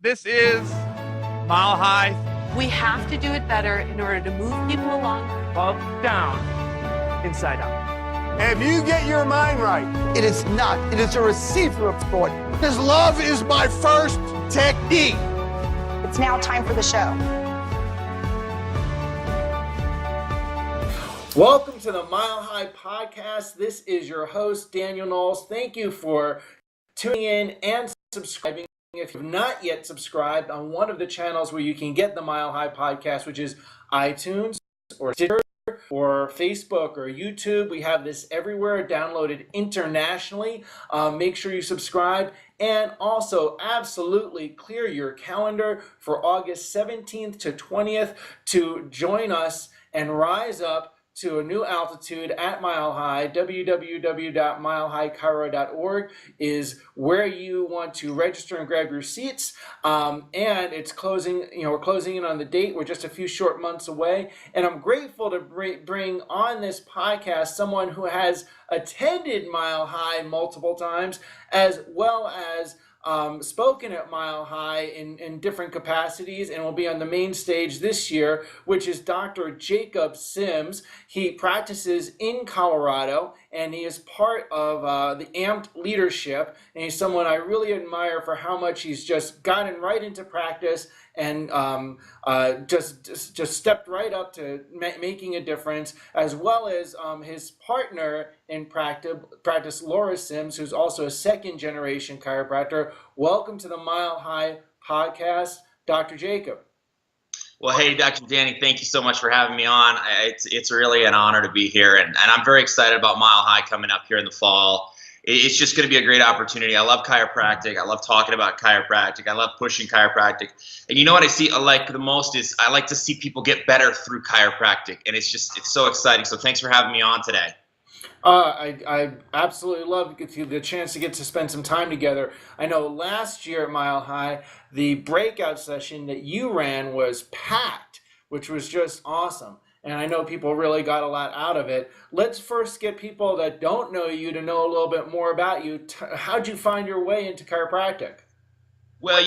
This is Mile High. We have to do it better in order to move people along. Up, down, inside out. If you get your mind right, it is not. It is a receiver of thought. because love is my first technique. It's now time for the show. Welcome to the Mile High Podcast. This is your host, Daniel Knowles. Thank you for tuning in and subscribing. If you've not yet subscribed on one of the channels where you can get the Mile High Podcast, which is iTunes or Stitcher or Facebook or YouTube, we have this everywhere, downloaded internationally. Make sure you subscribe, and also absolutely clear your calendar for August 17th to 20th to join us and rise up to a new altitude at Mile High. www.milehighchiro.org is where you want to register and grab your seats. And it's closing, we're closing in on the date. We're just a few short months away. And I'm grateful to bring on this podcast someone who has attended Mile High multiple times, as well as spoken at Mile High in different capacities, and will be on the main stage this year, which is Dr. Jacob Sims. He practices in Colorado, and he is part of the AMPed leadership, and he's someone I really admire for how much he's just gotten right into practice and just stepped right up to making a difference, as well as his partner in practice, Laura Sims, who's also a second-generation chiropractor. Welcome to the Mile High Podcast, Dr. Jacob. Well, hey, Dr. Danny, thank you so much for having me on. It's really an honor to be here, and I'm very excited about Mile High coming up here in the fall. It's just going to be a great opportunity. I love chiropractic. I love talking about chiropractic. I love pushing chiropractic. And you know what I see like the most is I like to see people get better through chiropractic, and it's so exciting. So thanks for having me on today. I absolutely love the chance to get to spend some time together. I know last year at Mile High, the breakout session that you ran was packed, which was just awesome. And I know people really got a lot out of it. Let's first get people that don't know you to know a little bit more about you. How'd you find your way into chiropractic? Well,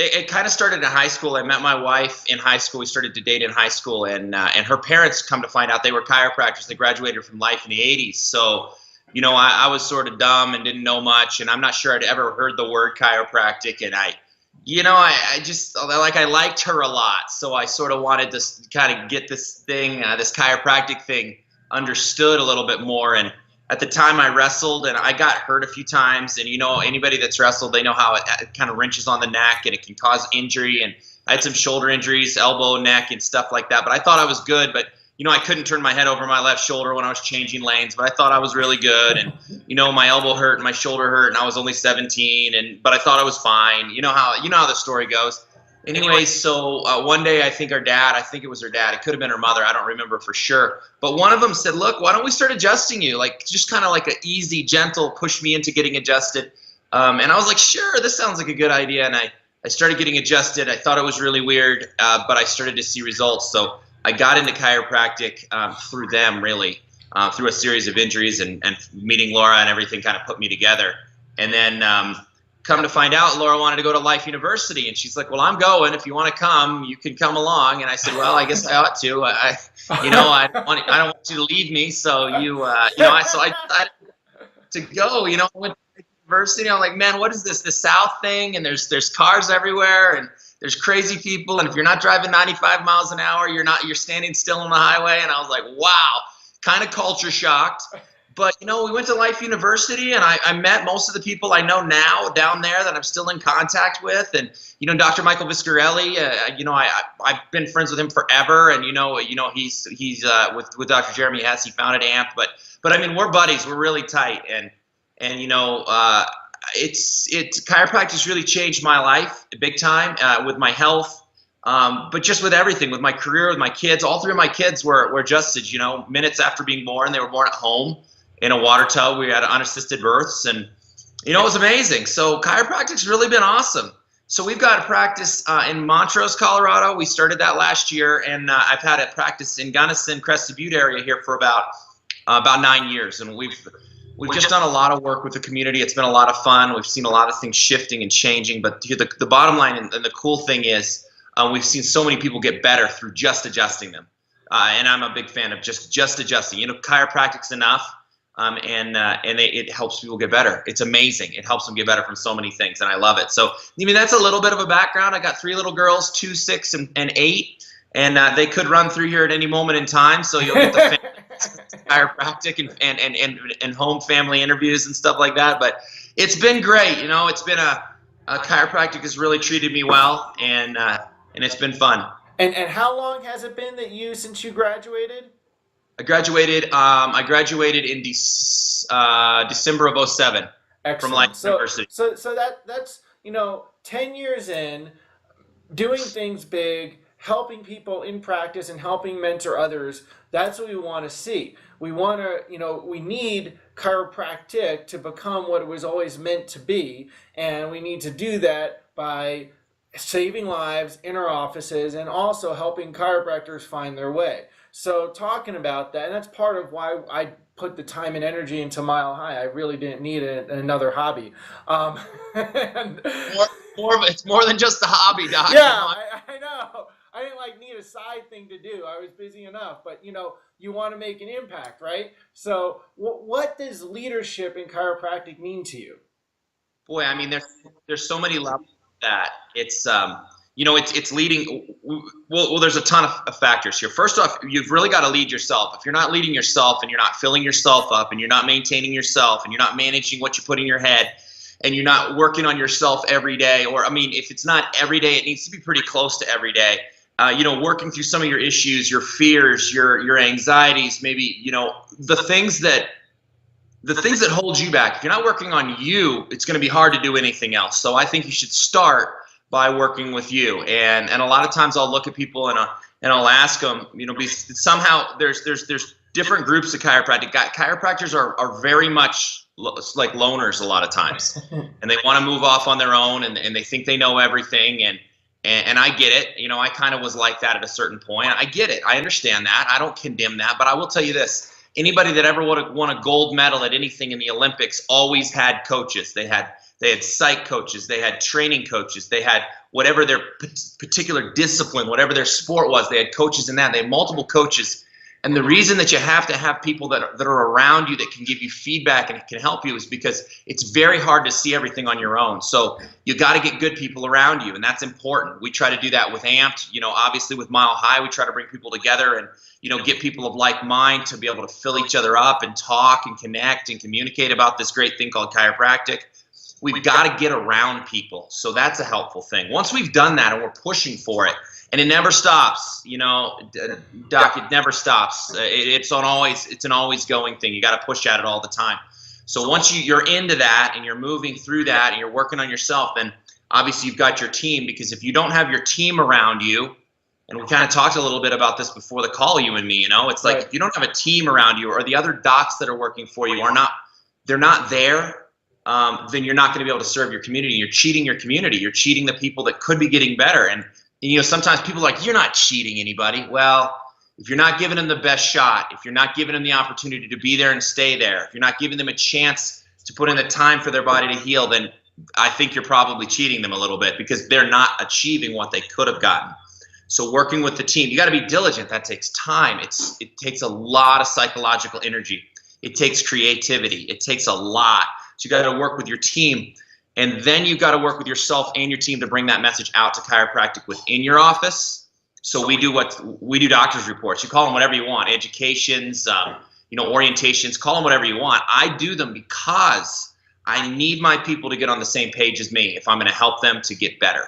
it kind of started in high school. I met my wife in high school. We started to date in high school, and her parents, come to find out, they were chiropractors. They graduated from Life in the 80s. So, I was sort of dumb and didn't know much, and I'm not sure I'd ever heard the word chiropractic, and I liked her a lot. So I sort of wanted to kind of get this thing, this chiropractic thing understood a little bit more. And at the time I wrestled, and I got hurt a few times, and anybody that's wrestled, they know how it kind of wrenches on the neck and it can cause injury. And I had some shoulder injuries, elbow, neck, and stuff like that. But I thought I was good, but I couldn't turn my head over my left shoulder when I was changing lanes, but I thought I was really good. And my elbow hurt and my shoulder hurt, and I was only 17, but I thought I was fine. You know how the story goes. Anyways, so one day I think it was her dad, it could have been her mother, I don't remember for sure, but one of them said, look, why don't we start adjusting you, like just kind of like an easy, gentle push me into getting adjusted. And I was like, sure, this sounds like a good idea. And I started getting adjusted. I thought it was really weird, but I started to see results. So I got into chiropractic through them, really, through a series of injuries, and meeting Laura and everything kind of put me together. And then come to find out, Laura wanted to go to Life University, and she's like, well, I'm going. If you want to come, you can come along. And I said, well, I guess I ought to. I don't want you to leave me. So I decided to go. I went to university. I'm like, man, what is this? The South thing? And there's cars everywhere, and there's crazy people, and if you're not driving 95 miles an hour, you're standing still on the highway. And I was like, wow, kind of culture shocked. But, we went to Life University, and I met most of the people I know now down there that I'm still in contact with. And, Dr. Michael Viscarelli, I've been friends with him forever. And, he's with Dr. Jeremy Hess, he founded AMP. But I mean, we're buddies. We're really tight. And chiropractic's really changed my life big time, with my health, but just with everything, with my career, with my kids. All three of my kids were adjusted, minutes after being born. They were born at home in a water tub. We had unassisted births, and it was amazing. So chiropractic's really been awesome. So we've got a practice in Montrose, Colorado. We started that last year, and I've had a practice in Gunnison, Crested Butte area here for about 9 years, and we've We've just done a lot of work with the community. It's been a lot of fun. We've seen a lot of things shifting and changing. But the bottom line and the cool thing is we've seen so many people get better through just adjusting them. And I'm a big fan of just adjusting. Chiropractic's enough, and it helps people get better. It's amazing. It helps them get better from so many things, and I love it. So, that's a little bit of a background. I got 3 little girls, 2, 6, and 8, and they could run through here at any moment in time. So you'll get the chiropractic and home family interviews and stuff like that. But it's been great. It's been chiropractic has really treated me well, and it's been fun. And how long has it been since you graduated? I graduated in December of 2007 from Life University. So that's 10 years in, doing things big, helping people in practice and helping mentor others. That's what we want to see. We want to, we need chiropractic to become what it was always meant to be, and we need to do that by saving lives in our offices and also helping chiropractors find their way. So talking about that, and that's part of why I put the time and energy into Mile High. I really didn't need another hobby. It's more than just a hobby, Doc. Yeah, I know. I didn't need a side thing to do. I was busy enough, but you want to make an impact, right? So what does leadership in chiropractic mean to you? Boy, there's so many levels of that. It's it's leading. Well, there's a ton of factors here. First off, you've really got to lead yourself. If you're not leading yourself and you're not filling yourself up and you're not maintaining yourself and you're not managing what you put in your head and you're not working on yourself every day, or if it's not every day, it needs to be pretty close to every day. Working through some of your issues, your fears, your anxieties, maybe, the things that hold you back. If you're not working on you, it's going to be hard to do anything else. So I think you should start by working with you. And a lot of times I'll look at people and I'll ask them, somehow there's different groups of chiropractic. Chiropractors are very much like loners a lot of times, and they want to move off on their own, and they think they know everything. And I get it. I kind of was like that at a certain point. I get it. I understand that. I don't condemn that. But I will tell you this. Anybody that ever won a gold medal at anything in the Olympics always had coaches. They had psych coaches. They had training coaches. They had whatever their particular discipline, whatever their sport was. They had coaches in that. They had multiple coaches. And the reason that you have to have people that are around you that can give you feedback and can help you is because it's very hard to see everything on your own. So you got to get good people around you, and that's important. We try to do that with Amped. Obviously with Mile High, we try to bring people together and get people of like mind to be able to fill each other up and talk and connect and communicate about this great thing called chiropractic. We've got to get around people. So that's a helpful thing. Once we've done that and we're pushing for it, and it never stops, Doc, it never stops. It's an always going thing. You got to push at it all the time. So once you're into that and you're moving through that and you're working on yourself, then obviously you've got your team, because if you don't have your team around you, and we kind of talked a little bit about this before the call, you and me, it's like, if you don't have a team around you, or the other docs that are working for you they're not there, then you're not going to be able to serve your community. You're cheating your community. You're cheating the people that could be getting better. And sometimes people are like, you're not cheating anybody. Well, if you're not giving them the best shot, if you're not giving them the opportunity to be there and stay there, if you're not giving them a chance to put in the time for their body to heal, then I think you're probably cheating them a little bit, because they're not achieving what they could have gotten. So working with the team, you got to be diligent. That takes time. It takes a lot of psychological energy. It takes creativity. It takes a lot. So you got to work with your team. And then you've got to work with yourself and your team to bring that message out to chiropractic within your office. So we do doctor's reports. You call them whatever you want, educations, orientations, call them whatever you want. I do them because I need my people to get on the same page as me if I'm going to help them to get better.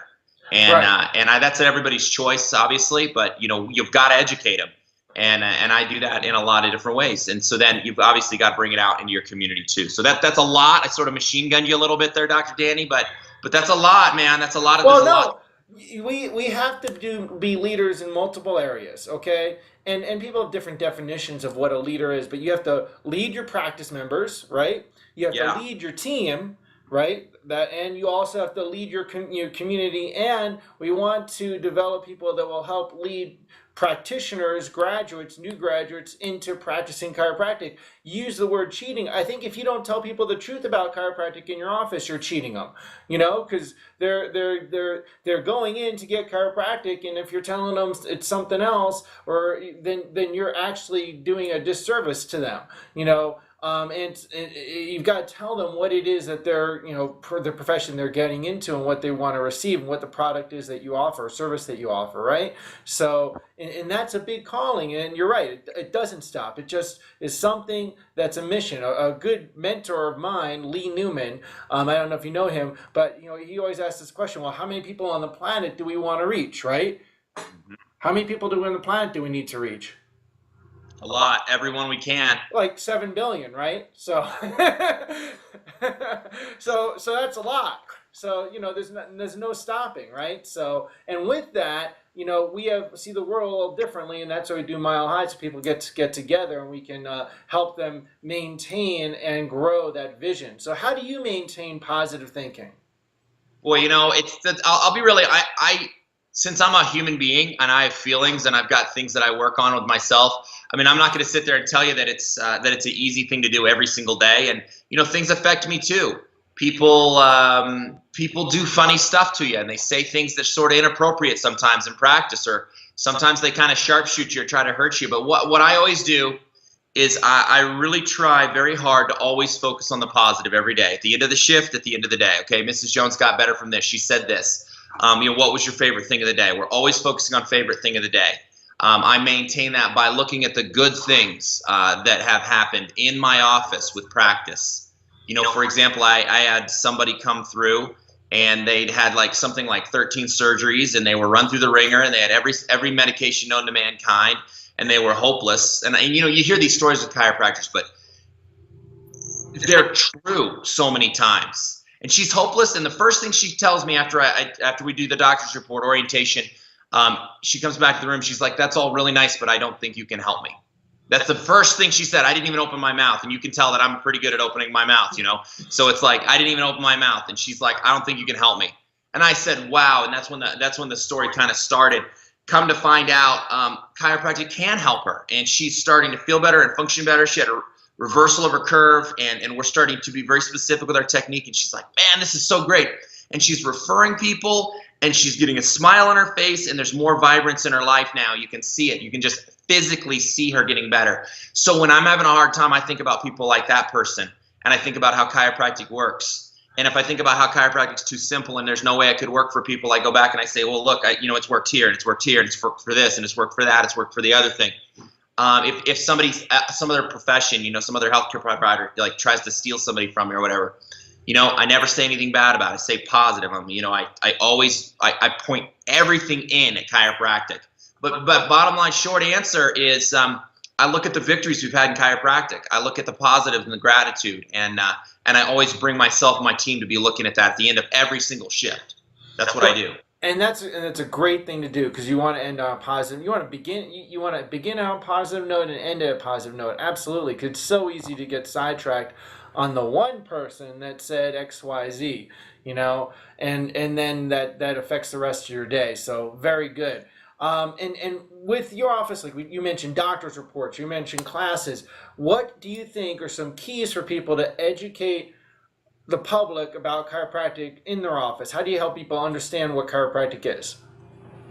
And right. That's everybody's choice, obviously, but you've got to educate them. And I do that in a lot of different ways. And so then you've obviously got to bring it out into your community too. So that's a lot. I sort of machine gunned you a little bit there, Dr. Danny, but that's a lot, man. That's a lot of lot. We have to be leaders in multiple areas, okay? And people have different definitions of what a leader is, but you have to lead your practice members, right? You have to lead your team, right? And you also have to lead your community, and we want to develop people that will help lead practitioners, graduates, new graduates into practicing chiropractic use the word cheating. I think if you don't tell people the truth about chiropractic in your office, you're cheating them, you know, because they're going in to get chiropractic, and if you're telling them it's something else, or then you're actually doing a disservice to them, you know. And you've got to tell them what it is that they're, you know, for the profession they're getting into, and what they want to receive, and what the product is that you offer, service that you offer, right? So, and that's a big calling, and you're right, it doesn't stop. It just is something that's a mission. A good mentor of mine, Lee Newman, I don't know if you know him, but, you know, he always asks this question, well, how many people on the planet do we want to reach, right? How many people on the planet do we need to reach? A lot, everyone we can. Like 7 billion, right? So, so that's a lot. So, you know, there's no stopping, right? So, and with that, you know, we see the world a little differently, and that's why we do Mile High, so people get together, and we can help them maintain and grow that vision. So, how do you maintain positive thinking? Well, you know, I'll be really, since I'm a human being and I have feelings and I've got things that I work on with myself, I mean, I'm not going to sit there and tell you that it's an easy thing to do every single day. And, you know, things affect me too. People do funny stuff to you, and they say things that are sort of inappropriate sometimes in practice, or sometimes they kind of sharpshoot you or try to hurt you. But what I always do is I really try very hard to always focus on the positive every day. At the end of the shift, at the end of the day, okay, Mrs. Jones got better from this. She said this. You know, what was your favorite thing of the day? We're always focusing on favorite thing of the day. I maintain that by looking at the good things that have happened in my office with practice. You know, for example, I had somebody come through, and they'd had like something like 13 surgeries, and they were run through the ringer, and they had every medication known to mankind, and they were hopeless. And you know, you hear these stories with chiropractors, but they're true so many times. And she's hopeless, and the first thing she tells me after we do the doctor's report orientation, she comes back to the room. She's like, "That's all really nice, but I don't think you can help me." That's the first thing she said. I didn't even open my mouth, and you can tell that I'm pretty good at opening my mouth, you know. So it's like, I didn't even open my mouth, and she's like, "I don't think you can help me." And I said, "Wow!" And that's when the story kind of started. Come to find out, chiropractic can help her, and she's starting to feel better and function better. She had a reversal of her curve, and we're starting to be very specific with our technique, and she's like, "Man, this is so great." And she's referring people, and she's getting a smile on her face, and there's more vibrance in her life now. You can see it. You can just physically see her getting better. So when I'm having a hard time, I think about people like that person, and I think about how chiropractic works. And if I think about how chiropractic's too simple and there's no way I could work for people, I go back and I say, well, look, you know, it's worked here, and it's worked here, and it's worked for this, and it's worked for that, it's worked for the other thing. If somebody's some other profession, you know, some other healthcare provider like tries to steal somebody from me or whatever, you know, I never say anything bad about it. I say positive. You know, I always point everything in at chiropractic. But bottom line, short answer is I look at the victories we've had in chiropractic. I look at the positive and the gratitude, and I always bring myself and my team to be looking at that at the end of every single shift. That's what I do. And that's a great thing to do, because you want to end on a positive. You want to begin on a positive note and end at a positive note. Absolutely, because it's so easy to get sidetracked on the one person that said X, Y, Z, you know, and then that affects the rest of your day. So very good. And with your office, like you mentioned doctor's reports, you mentioned classes. What do you think are some keys for people to educate the public about chiropractic in their office? How do you help people understand what chiropractic is?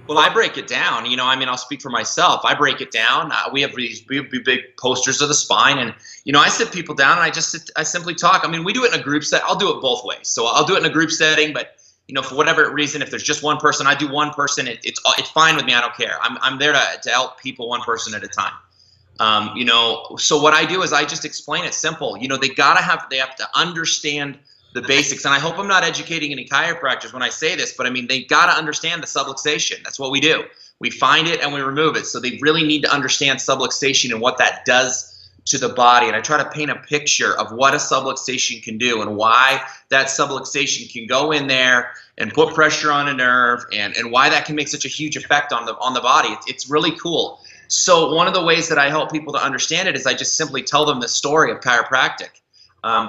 Well, I break it down. You know, I mean, I'll speak for myself. I break it down. We have these big posters of the spine, and you know, I sit people down and I simply talk. I mean, we do it in a group set. I'll do it both ways. So I'll do it in a group setting, but you know, for whatever reason, if there's just one person, I do one person. It's fine with me. I don't care. I'm there to help people one person at a time. You know, so what I do is I just explain it simple. You know, they have to understand the basics. And I hope I'm not educating any chiropractors when I say this, but I mean, they got to understand the subluxation. That's what we do. We find it and we remove it. So they really need to understand subluxation and what that does to the body. And I try to paint a picture of what a subluxation can do and why that subluxation can go in there and put pressure on a nerve, and why that can make such a huge effect on the body. It's really cool. So one of the ways that I help people to understand it is I just simply tell them the story of chiropractic.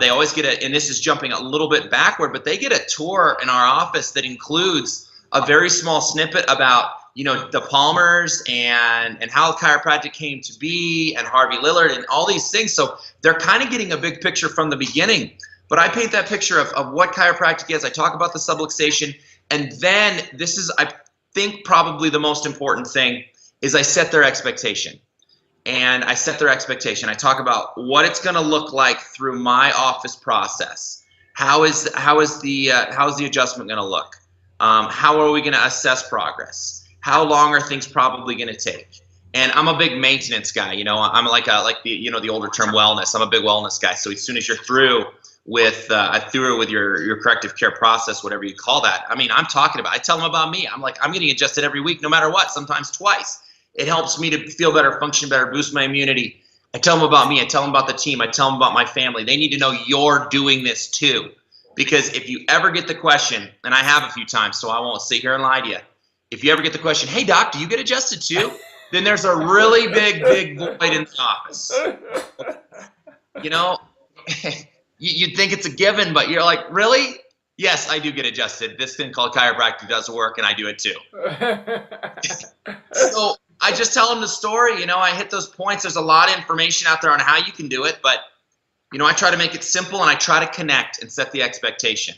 They always get and this is jumping a little bit backward, but they get a tour in our office that includes a very small snippet about the Palmers and how chiropractic came to be and Harvey Lillard and all these things. So they're kind of getting a big picture from the beginning. But I paint that picture of what chiropractic is. I talk about the subluxation. And then this is, I think, probably the most important thing is I set their expectation. And I set their expectation. I talk about what it's going to look like through my office process. How is the adjustment going to look? How are we going to assess progress? How long are things probably going to take? And I'm a big maintenance guy. I'm like the older term wellness. I'm a big wellness guy. So as soon as you're through with your corrective care process, whatever you call that, I tell them about me. I'm getting adjusted every week, no matter what, sometimes twice. It helps me to feel better, function better, boost my immunity. I tell them about me. I tell them about the team. I tell them about my family. They need to know you're doing this too. Because if you ever get the question, and I have a few times, so I won't sit here and lie to you. If you ever get the question, hey doc, do you get adjusted too? Then there's a really big void in the office. You'd think it's a given, but you're like, really? Yes, I do get adjusted. This thing called chiropractic does work, and I do it too. So I just tell them the story. I hit those points. There's a lot of information out there on how you can do it, but I try to make it simple, and I try to connect and set the expectation.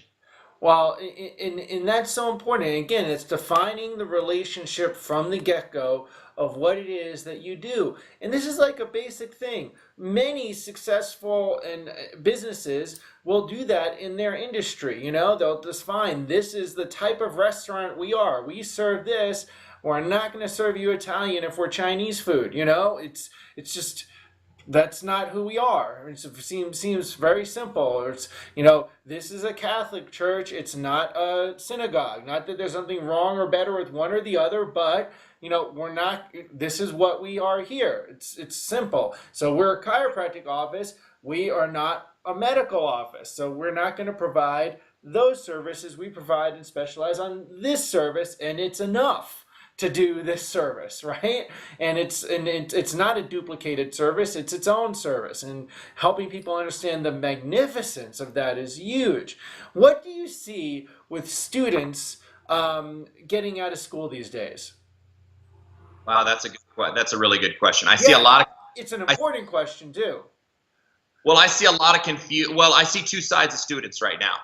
Well, and that's so important. And again, it's defining the relationship from the get-go of what it is that you do. And this is like a basic thing. Many successful businesses will do that in their industry. They'll just find this is the type of restaurant we are. We serve this. We're not going to serve you Italian if we're Chinese food. It's just, that's not who we are. It seems very simple. It's, this is a Catholic church. It's not a synagogue. Not that there's something wrong or better with one or the other, but we're not, this is what we are here. It's simple. So we're a chiropractic office. We are not a medical office. So we're not going to provide those services. We provide and specialize on this service, and it's enough to do this service, right? And it's not a duplicated service, it's its own service, and helping people understand the magnificence of that is huge. What do you see with students getting out of school these days? Wow, that's a really good question. I see a lot of, it's an important question too. Well, I see a lot of I see two sides of students right now.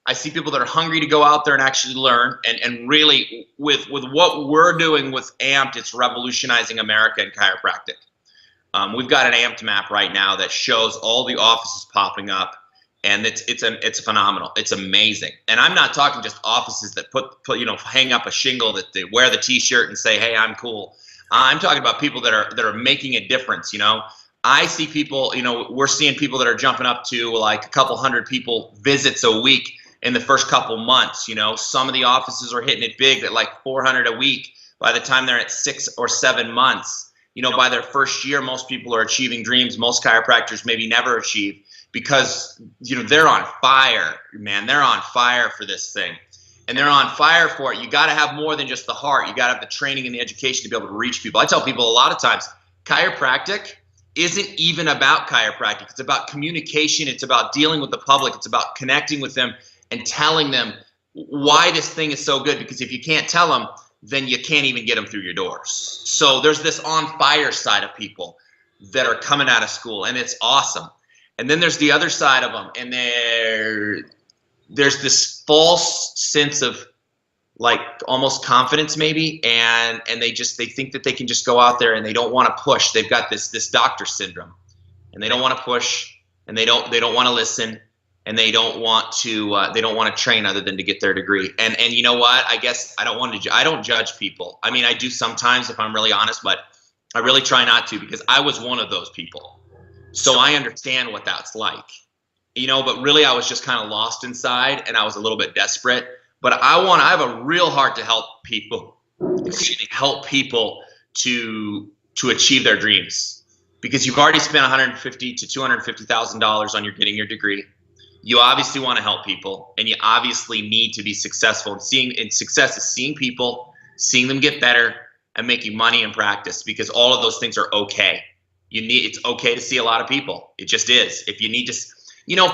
I see people that are hungry to go out there and actually learn, and really with what we're doing with AMPed, it's revolutionizing America in chiropractic. We've got an AMPed map right now that shows all the offices popping up, and it's phenomenal. It's amazing. And I'm not talking just offices that hang up a shingle, that they wear the T-shirt and say, hey, I'm cool. I'm talking about people that are making a difference. I see people, we're seeing people that are jumping up to like a couple hundred people visits a week in the first couple months. Some of the offices are hitting it big at like 400 a week by the time they're at 6 or 7 months. By their first year, most people are achieving dreams most chiropractors maybe never achieve, because they're on fire, man. They're on fire for this thing, and they're on fire for it. You got to have more than just the heart. You got to have the training and the education to be able to reach people. I tell people a lot of times, chiropractic isn't even about chiropractic. It's about communication. It's about dealing with the public. It's about connecting with them and telling them why this thing is so good, because if you can't tell them, then you can't even get them through your doors. So there's this on fire side of people that are coming out of school, and it's awesome. And then there's the other side of them, and there's this false sense of like almost confidence maybe, and they think that they can just go out there and they don't want to push. They've got this doctor syndrome, and they don't want to push, and they don't want to listen, and they don't want to train other than to get their degree. And you know what? I guess I don't judge people. I do sometimes if I'm really honest, but I really try not to, because I was one of those people. So I understand what that's like. But really I was just kind of lost inside, and I was a little bit desperate. But I have a real heart to help people to achieve their dreams, because you've already spent $150,000 to $250,000 on getting your degree. You obviously want to help people, and you obviously need to be successful. And success is seeing people, seeing them get better, and making money in practice, because all of those things are okay. It's okay to see a lot of people. It just is. If you need to,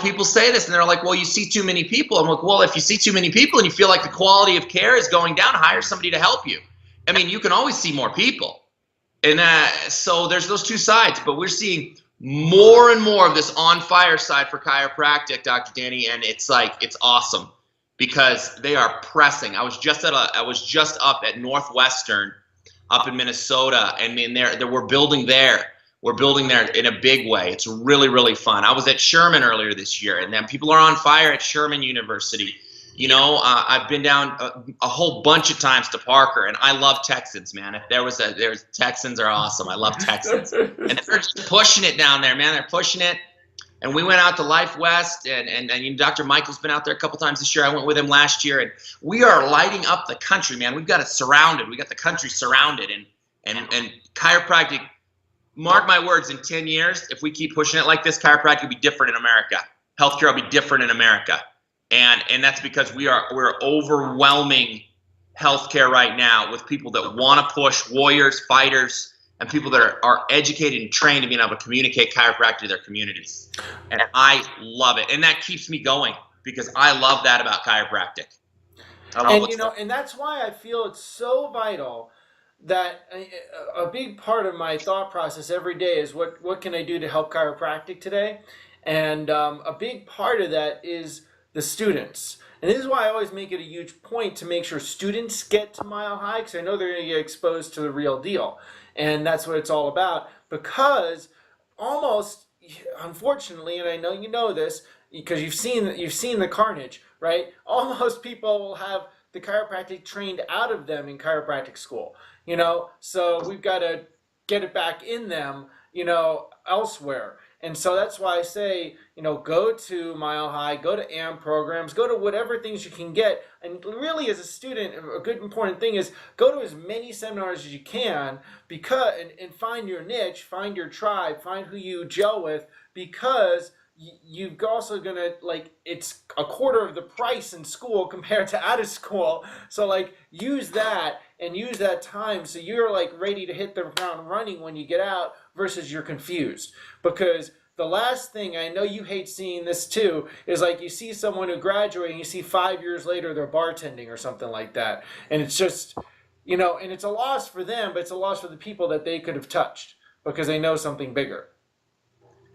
people say this and they're like, well, you see too many people. I'm like, well, if you see too many people and you feel like the quality of care is going down, hire somebody to help you. I mean, you can always see more people. And so there's those two sides, but we're seeing more and more of this on fire side for chiropractic, Dr. Danny, and it's awesome because they are pressing. I was just up at Northwestern up in Minnesota, and we're building there. We're building there in a big way. It's really, really fun. I was at Sherman earlier this year, and then people are on fire at Sherman University. You know, I've been down a whole bunch of times to Parker, and I love Texans, man. If there's Texans are awesome. I love Texans, and they're just pushing it down there, man. They're pushing it. And we went out to Life West, and you know, Dr. Michael's been out there a couple times this year. I went with him last year, and we are lighting up the country, man. We've got it surrounded. We got the country surrounded, and chiropractic. Mark my words, in 10 years, if we keep pushing it like this, chiropractic will be different in America. Healthcare will be different in America. And that's because we're overwhelming healthcare right now with people that want to push, warriors, fighters, and people that are educated and trained to being able to communicate chiropractic to their communities. And I love it. And that keeps me going because I love that about chiropractic. And that's why I feel it's so vital that a big part of my thought process every day is what can I do to help chiropractic today? And a big part of that is the students. And this is why I always make it a huge point to make sure students get to Mile High, because I know they're going to get exposed to the real deal. And that's what it's all about. Because almost, unfortunately, and I know you know this, because you've seen the carnage, right? Almost people will have the chiropractic trained out of them in chiropractic school. You know, so we've got to get it back in them, you know, elsewhere. And so that's why I say, you know, go to Mile High, go to AM programs, go to whatever things you can get. And really, as a student, a good important thing is go to as many seminars as you can and find your niche, find your tribe, find who you gel with, because you've also gonna, like, it's a quarter of the price in school compared to out of school. So, like, use that and use that time so you're, like, ready to hit the ground running when you get out versus you're confused. Because the last thing, I know you hate seeing this too, is like you see someone who graduated and you see 5 years later they're bartending or something like that. And it's just, you know, and it's a loss for them, but it's a loss for the people that they could have touched because they know something bigger.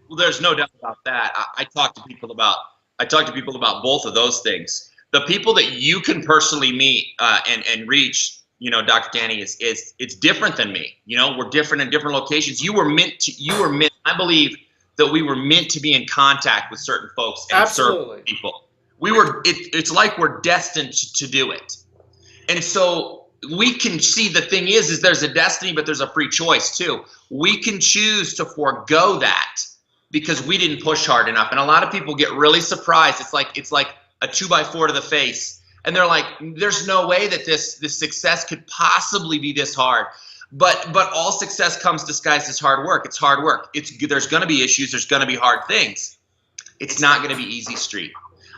Well, there's no doubt about that. I talk to people about both of those things. The people that you can personally meet and reach, you know, Dr. Danny, it's different than me. You know, we're different in different locations. I believe that we were meant to be in contact with certain folks and certain people. It's like we're destined to do it. And so we can see, the thing is there's a destiny, but there's a free choice too. We can choose to forego that because we didn't push hard enough. And a lot of people get really surprised. It's like a 2x4 to the face. And they're like, there's no way that this success could possibly be this hard. But all success comes disguised as hard work. It's hard work. There's going to be issues. There's going to be hard things. It's not going to be easy street.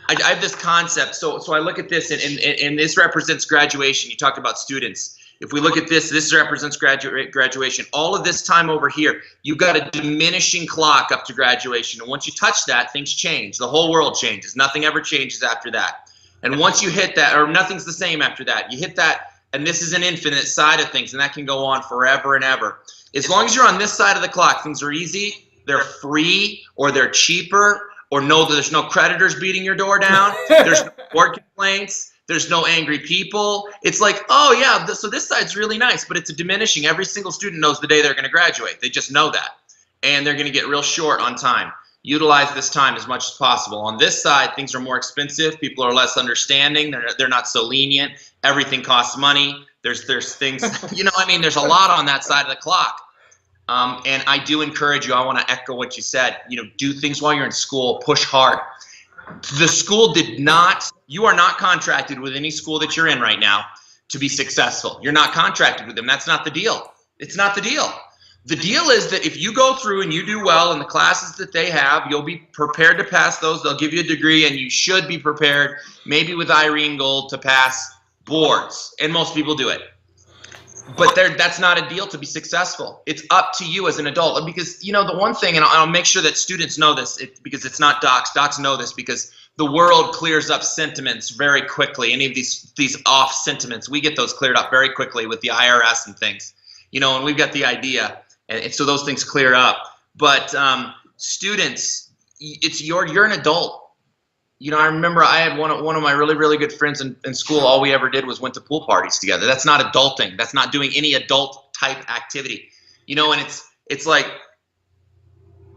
I have this concept. So I look at this, and this represents graduation. You talked about students. If we look at this represents graduation. All of this time over here, you've got a diminishing clock up to graduation. And once you touch that, things change. The whole world changes. Nothing ever changes after that. And once you hit that, or nothing's the same after that, you hit that, and this is an infinite side of things, and that can go on forever and ever. As long as you're on this side of the clock, things are easy, they're free, or they're cheaper, or there's no creditors beating your door down, there's no board complaints, there's no angry people. It's like, oh yeah, so this side's really nice, but it's a diminishing. Every single student knows the day they're going to graduate. They just know that. And they're going to get real short on time. Utilize this time as much as possible. On this side, things are more expensive. People are less understanding. They're not so lenient. Everything costs money. There's things, you know, I mean, there's a lot on that side of the clock. And I do encourage you, I want to echo what you said, you know, do things while you're in school, push hard. The school you are not contracted with any school that you're in right now to be successful. You're not contracted with them. That's not the deal. It's not the deal. The deal is that if you go through and you do well in the classes that they have, you'll be prepared to pass those. They'll give you a degree, and you should be prepared, maybe with Irene Gold, to pass boards. And most people do it. But that's not a deal to be successful. It's up to you as an adult. Because, you know, the one thing, and I'll make sure that students know this, because it's not docs. Docs know this because the world clears up sentiments very quickly. Any of these off sentiments, we get those cleared up very quickly with the IRS and things, and we've got the idea, and so those things clear up. But students, you're an adult. I remember I had one of my really, really good friends in school. All we ever did was went to pool parties together. That's not adulting. That's not doing any adult type activity. And it's like,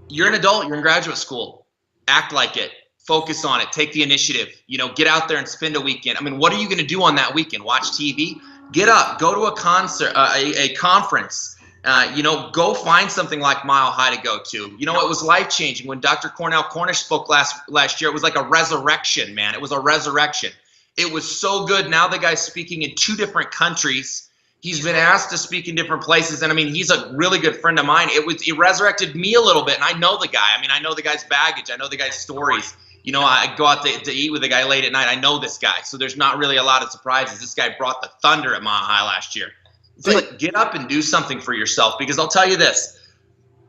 you're an adult. You're in graduate school. Act like it. Focus on it. Take the initiative. Get out there and spend a weekend. I mean, what are you going to do on that weekend? Watch TV? Get up. Go to a concert, a conference. Go find something like Mile High to go to. It was life-changing. When Dr. Cornell Cornish spoke last year, it was like a resurrection, man. It was a resurrection. It was so good. Now the guy's speaking in 2 different countries. He's been asked to speak in different places. And I mean, he's a really good friend of mine. It resurrected me a little bit. And I know the guy. I mean, I know the guy's baggage. I know the guy's stories. I go out to eat with the guy late at night. I know this guy. So there's not really a lot of surprises. This guy brought the thunder at Mile High last year. It's like, get up and do something for yourself, because I'll tell you this.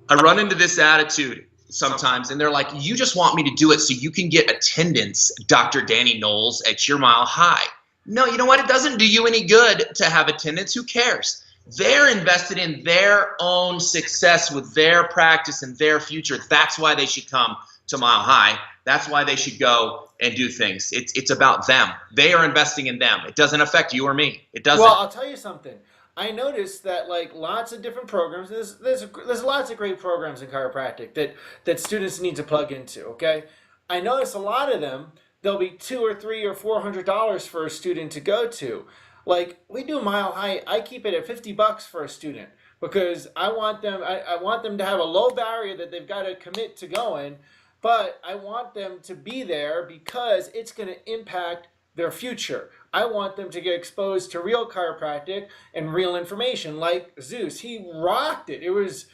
I run into this attitude sometimes, and they're like, you just want me to do it so you can get attendance, Dr. Danny Knowles, at your Mile High. No, you know what? It doesn't do you any good to have attendance. Who cares? They're invested in their own success with their practice and their future. That's why they should come to Mile High. That's why they should go and do things. It's about them. They are investing in them. It doesn't affect you or me. It doesn't. Well, I'll tell you something. I noticed that lots of different programs. There's lots of great programs in chiropractic that students need to plug into. Okay, I noticed a lot of them. There'll be $200 or $300 or $400 for a student to go to. Like, we do Mile High. I keep it at $50 for a student, because I want them. I want them to have a low barrier that they've got to commit to going, but I want them to be there because it's going to impact their future. I want them to get exposed to real chiropractic and real information. Like Zeus, he rocked it. It was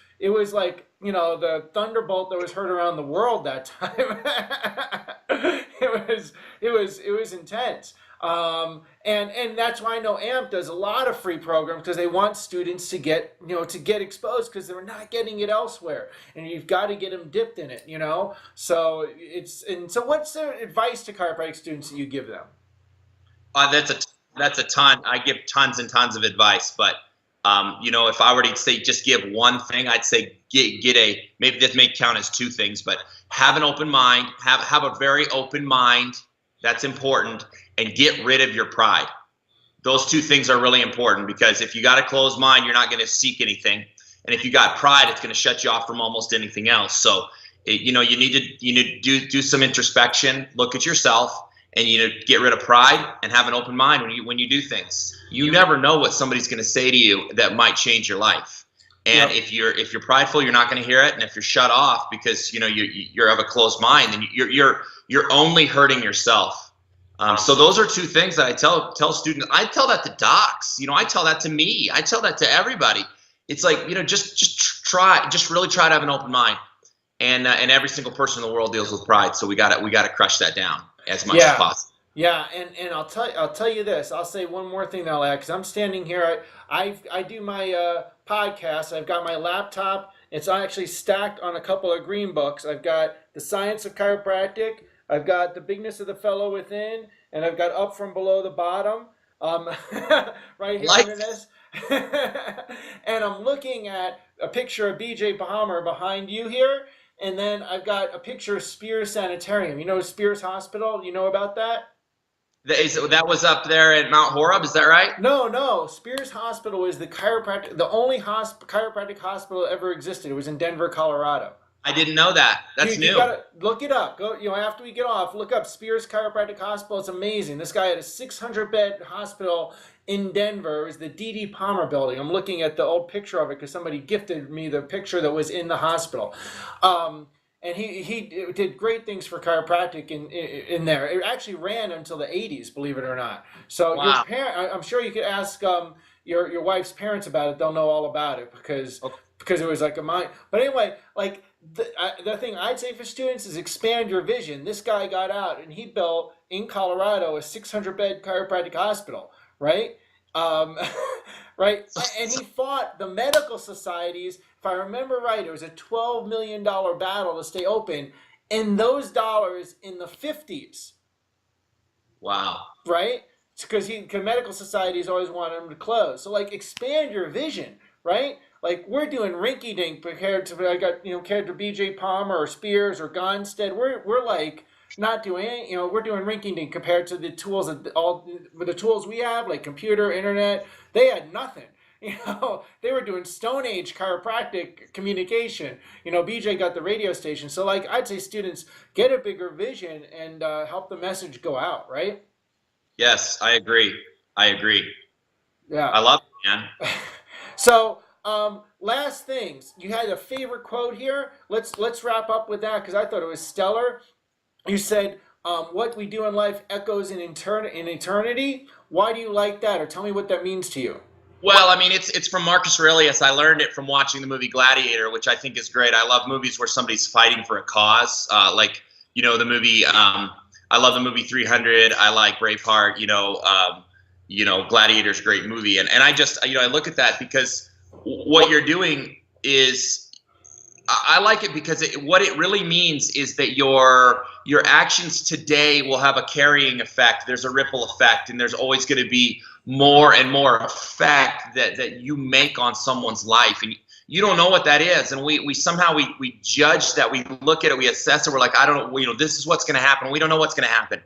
like, the thunderbolt that was heard around the world that time. it was intense. And that's why I know AMP does a lot of free programs, because they want students to get exposed, because they're not getting it elsewhere, and you've got to get them dipped in it, So so what's the advice to chiropractic students that you give them? That's a ton. I give tons and tons of advice, but if I were to say just give one thing, I'd say maybe this may count as 2 things, but have an open mind, have a very open mind. That's important, and get rid of your pride. Those 2 things are really important, because if you got a closed mind, you're not going to seek anything, and if you got pride, it's going to shut you off from almost anything else. So, you need to do some introspection, look at yourself. And get rid of pride and have an open mind when you do things. You never know what somebody's going to say to you that might change your life. And if you're prideful, you're not going to hear it. And if you're shut off because you have a closed mind, then you're only hurting yourself. So those are 2 things that I tell students. I tell that to docs. I tell that to me. I tell that to everybody. It's like, just really try to have an open mind. And every single person in the world deals with pride. So we got to crush that down as much as possible. Yeah, and I'll tell you this. I'll say one more thing now, because I'm standing here. I do my podcast. I've got my laptop. It's actually stacked on a couple of green books. I've got The Science of Chiropractic. I've got The Bigness of the Fellow Within, and I've got Up from Below the Bottom. Right here under this. And I'm looking at a picture of BJ Palmer behind you here. And then I've got a picture of Spears Sanitarium. Spears Hospital? You know about that? That was up there at Mount Horeb, is that right? No. Spears Hospital is the only chiropractic hospital that ever existed. It was in Denver, Colorado. I didn't know that. That's new. You gotta look it up. Go, after we get off, look up Spears Chiropractic Hospital. It's amazing. This guy had a 600-bed hospital in Denver. It was the D.D. Palmer building. I'm looking at the old picture of it because somebody gifted me the picture that was in the hospital. And he did great things for chiropractic in there. It actually ran until the 80s, believe it or not. So wow. I'm sure you could ask your wife's parents about it. They'll know all about it because it was like a mind. But anyway, like the thing I'd say for students is expand your vision. This guy got out and he built in Colorado a 600-bed chiropractic hospital, right? Right, and he fought the medical societies. If I remember right, it was a $12 million battle to stay open, and those dollars in the 50s. Wow. Right? Because medical societies always wanted them to close. So like expand your vision, right? Like we're doing rinky dink compared to compared to BJ Palmer or Spears or Gonstead. We're like not doing any, we're doing rinky dink compared to the tools the tools we have, like computer, internet. They had nothing. They were doing Stone Age chiropractic communication. BJ got the radio station. So like I'd say students get a bigger vision and help the message go out, right? Yes, I agree. Yeah. I love it, man. So, last things. You had a favorite quote here. Let's wrap up with that because I thought it was stellar. You said, "What we do in life echoes in eternity." Why do you like that, or tell me what that means to you? Well, I mean, it's from Marcus Aurelius. I learned it from watching the movie Gladiator, which I think is great. I love movies where somebody's fighting for a cause, like the movie. I love the movie 300. I like Braveheart. Gladiator's a great movie, and I just I look at that because what you're doing is I like it because what it really means is that your actions today will have a carrying effect. There's a ripple effect, and there's always going to be more and more effect that you make on someone's life, and you don't know what that is. And we somehow we judge that, we look at it, we assess it, we're like, I don't know, this is what's going to happen. We don't know what's going to happen.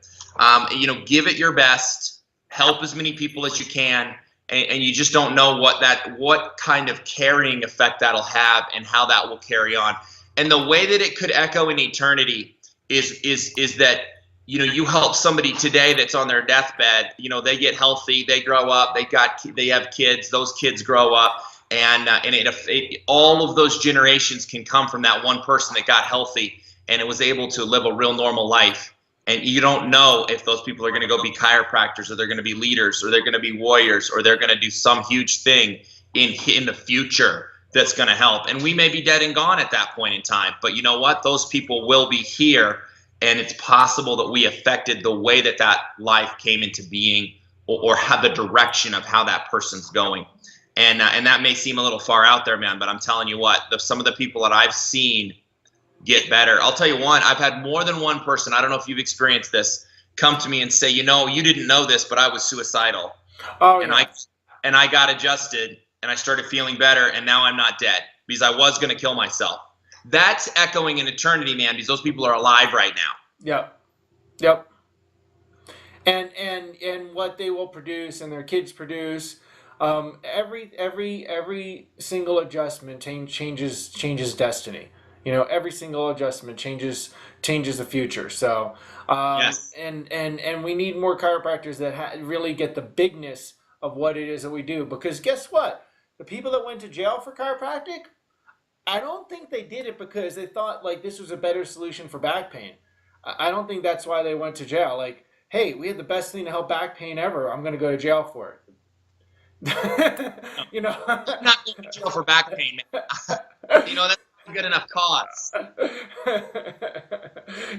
Give it your best, help as many people as you can, and you just don't know what kind of carrying effect that'll have and how that will carry on. And the way that it could echo in eternity is that you help somebody today that's on their deathbed. They get healthy, they grow up, they have kids, those kids grow up, and all of those generations can come from that one person that got healthy and it was able to live a real normal life. And you don't know if those people are going to go be chiropractors, or they're going to be leaders, or they're going to be warriors, or they're going to do some huge thing in the future that's going to help. And we may be dead and gone at that point in time, but you know what? Those people will be here. And it's possible that we affected the way that life came into being, or have the direction of how that person's going. And that may seem a little far out there, man, but I'm telling you what, some of the people that I've seen get better. I'll tell you one, I've had more than one person, I don't know if you've experienced this, come to me and say, you didn't know this, but I was suicidal. Oh, yeah. And I got adjusted and I started feeling better, and now I'm not dead because I was going to kill myself. That's echoing in eternity, man, because those people are alive right now. Yep. And what they will produce and their kids produce, every single adjustment changes destiny. Every single adjustment changes the future. So, yes. And we need more chiropractors that really get the bigness of what it is that we do. Because guess what? The people that went to jail for chiropractic, I don't think they did it because they thought like this was a better solution for back pain. I don't think that's why they went to jail. Like, hey, we had the best thing to help back pain ever. I'm going to go to jail for it. I'm not going to jail for back pain, man. That's a good enough cause.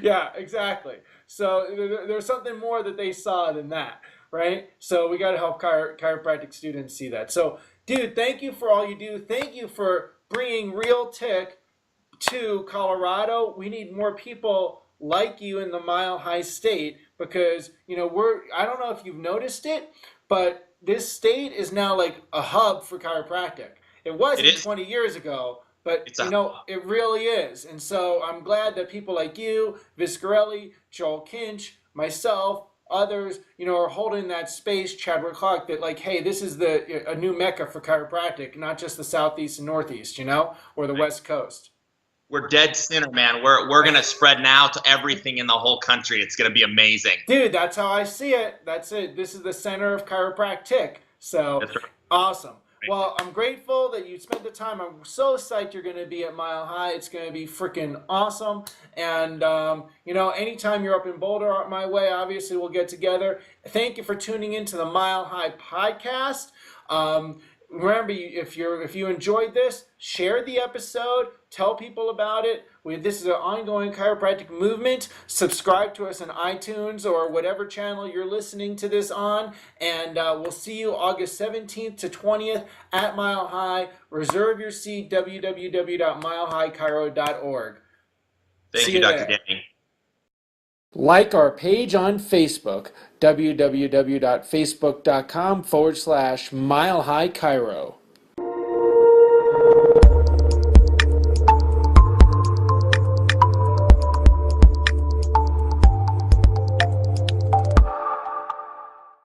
Yeah, exactly. So there's something more that they saw than that, right? So we got to help chiropractic students see that. So, dude, thank you for all you do. Thank you for bringing Real Tick to Colorado. We need more people like you in the Mile High State because, I don't know if you've noticed it, but this state is now like a hub for chiropractic. It wasn't 20 years ago, but it really is. And so I'm glad that people like you, Viscarelli, Joel Kinch, myself, others, are holding that space, Chadwick Hawk, that like, hey, this is a new mecca for chiropractic, not just the Southeast and Northeast, or the West Coast. We're dead center, man. We're going to spread now to everything in the whole country. It's going to be amazing. Dude, that's how I see it. That's it. This is the center of chiropractic. So, that's right. Awesome. Well, I'm grateful that you spent the time. I'm so psyched you're going to be at Mile High. It's going to be freaking awesome. And, anytime you're up in Boulder, my way, obviously we'll get together. Thank you for tuning into the Mile High podcast. Remember, if you enjoyed this, share the episode, tell people about it. This is an ongoing chiropractic movement. Subscribe to us on iTunes or whatever channel you're listening to this on. And we'll see you August 17th to 20th at Mile High. Reserve your seat, www.milehighchiro.org. Thank you, Dr. Danny. Like our page on Facebook, www.facebook.com/Mile High Chiro.